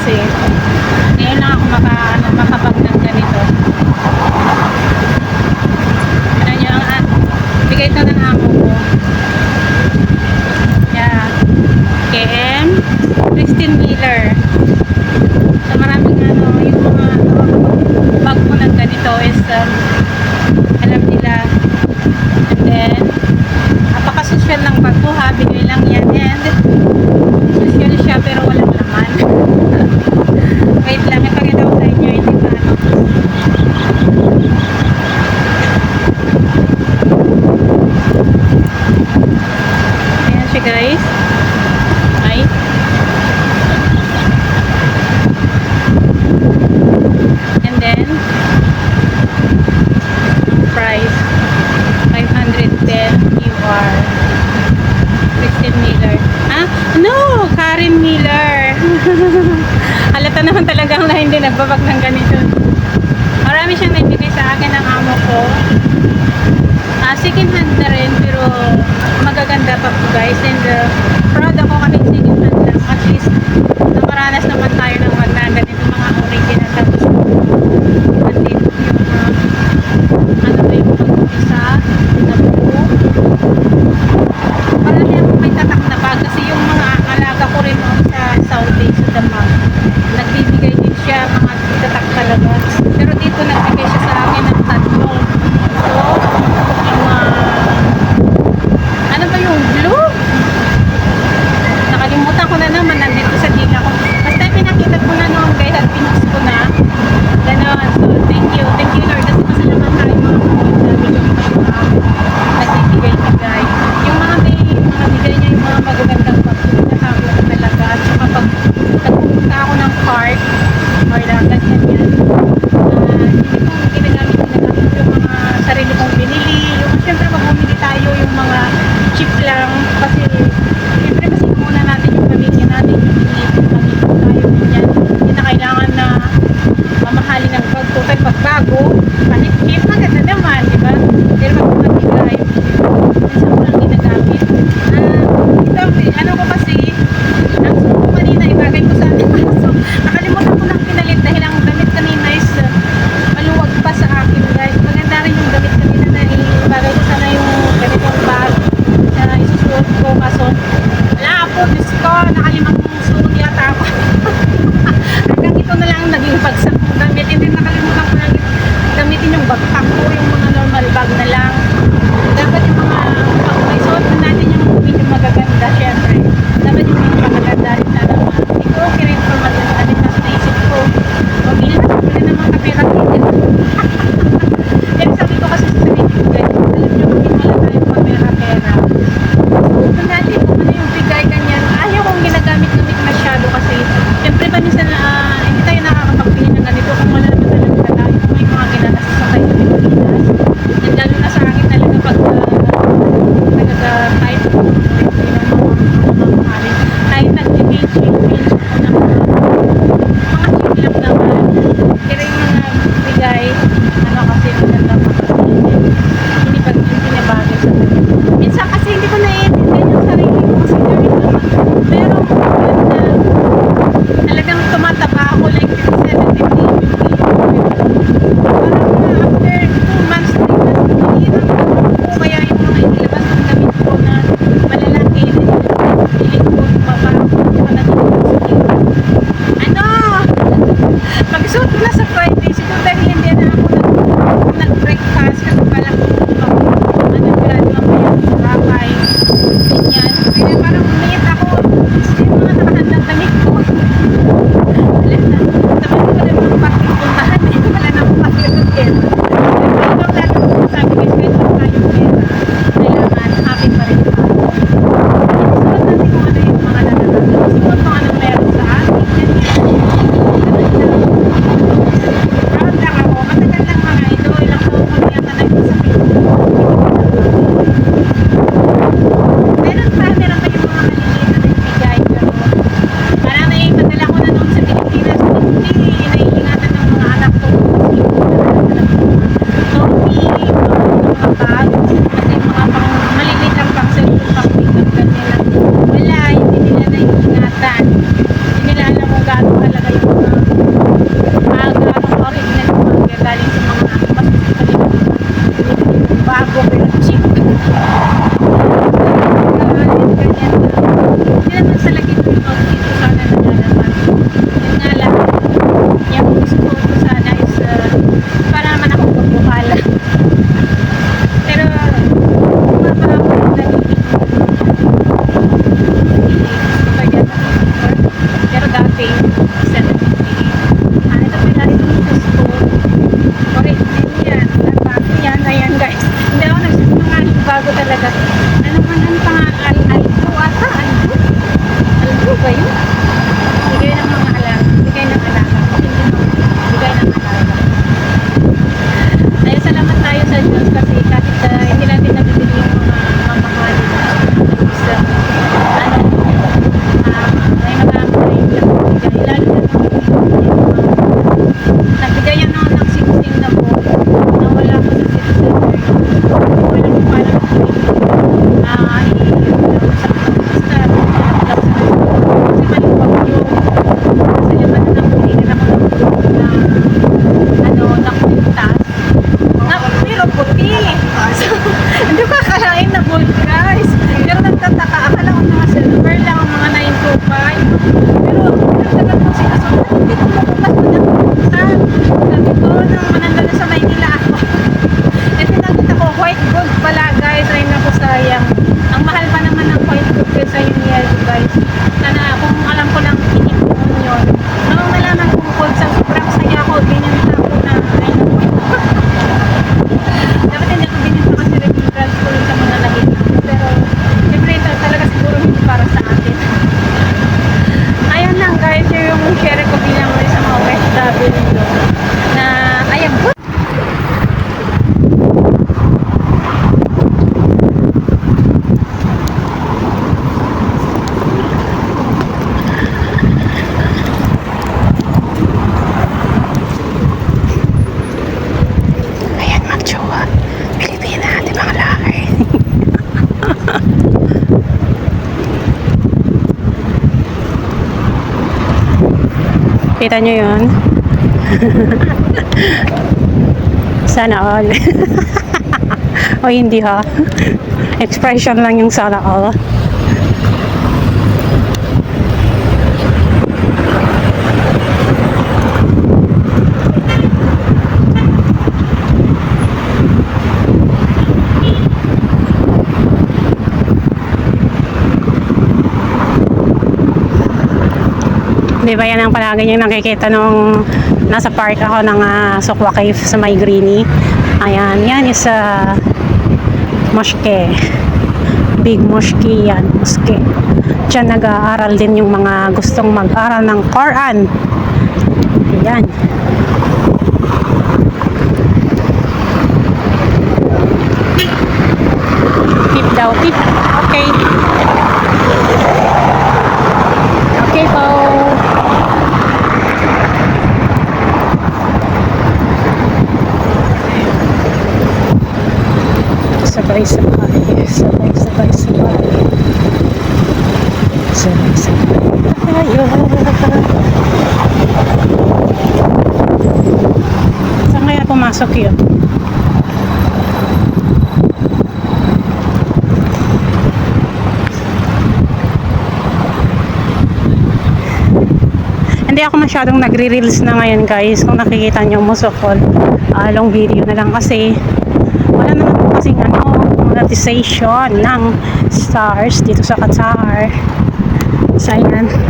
kasi ngayon lang ako makabag ng ganito. Ano nyo, bigay ito ng amo ko. Yeah. KM Christine Miller. So maraming yung mga bag mo ng ganito is alam nila. And then napaka-social ng bag ko ha, bigay lang yan. And social siya pero walang laman. Wait lang, ipakita ko sa inyo, hindi ba ayan siya guys. Ay and then price 510 QR Christine Miller. No! Karen Miller. Halata naman talagang na hindi nagbabag ng ganito. Marami siyang naibigay sa akin ng amo ko. Second hand na rin pero magaganda pa po guys. And proud ako kami second hand lang. At least namaranas naman tayo ng ganito mga original. Tapos natin yung ano ba yung pag-umpisa na buo. Marami akong may tatak na bag kasi yung mga alaga ko rin sa Saudi, sa Damag, nagbibigay din siya mga tatak talaga. Pero dito nagbigay siya sa akin ng tatlo. So, yung ano ba yung blue? Nakalimutan ko na naman, nandito sa dila ko. Basta pinakita ko na noon guys at pinost ko na. Ganon. So, thank you Lord. Kasi masalamat tayo mga nagbibigay. Yung mga bigay niya yung mga magagandang pagkakasama ko talaga. At saka pag nagpupunta ako ng park or ganyan yan, hindi ko ginagamit yung mga sarili kong binili. Yung syempre pag bumili tayo yung mga cheap lang kasi syempre kasi muna natin yung pamilya natin yung pamilya tayo ganyan. Hindi na kailangan na mamahalin ng bag ko kahit pagbago kahit cheap maganda naman, diba? Pero magpapagigay minsan ko lang ginagamit. Ito, ano ko kasi ang suko ko kanina ibagay ko sa akin so nakalimutan ko lang pinalit dahil ang damit kanina is maluwag pa sa akin guys. Maganda rin yung damit kanina na ibagay ko sana yung ganitong bag na isusuot ko kaso wala po, Diyos ko, nakalimang suot yata ako. Hanggang ito na lang naging bagsak ng damit. Hindi nakalimutan ko lang gamitin yung backpack ko, yung mga normal bag na lang. Dapat yung mga pag may suot na natin yung medyo magaganda syempre. Dapat yung mga magaganda rin na naman. Ito okay rin for maganda rin na naisip ko. Pagkili na mga kapera din. Pero sabi ko kasi sa sarili ko guys, alam nyo kung wala tayong kapera-pera. So natin kung ano yung bigay ganyan. Ayaw kong ginagamit-gamit masyado kasi syempre pa minsan hindi tayo nakakapagbili ng ganito kung wala naman talaga tayo kung may mga ginanasa sa tayo ng Pilipinas. And lalo na sa akin na Kita nyo yun? Sana all. O hindi ha? Expression lang yung sana all. Di ba yan ang palagi yung nakikita nung nasa park ako ng Sokwa Cave sa May Greenie. Ayan, yan is mosque. Big mosque yan, mosque. Diyan nag-aaral din yung mga gustong mag-aral ng Quran. Ayan. Tip daw, tip. Okay. Okay po. Sabay-sabay. Sabay-sabay. Tayo. Saan kaya pumasok yun? Hindi ako masyadong nagre-reels na ngayon guys. Kung nakikita nyo musokol, long video na lang kasi wala naman po kasing monetization ng stars dito sa Qatar. So ayan.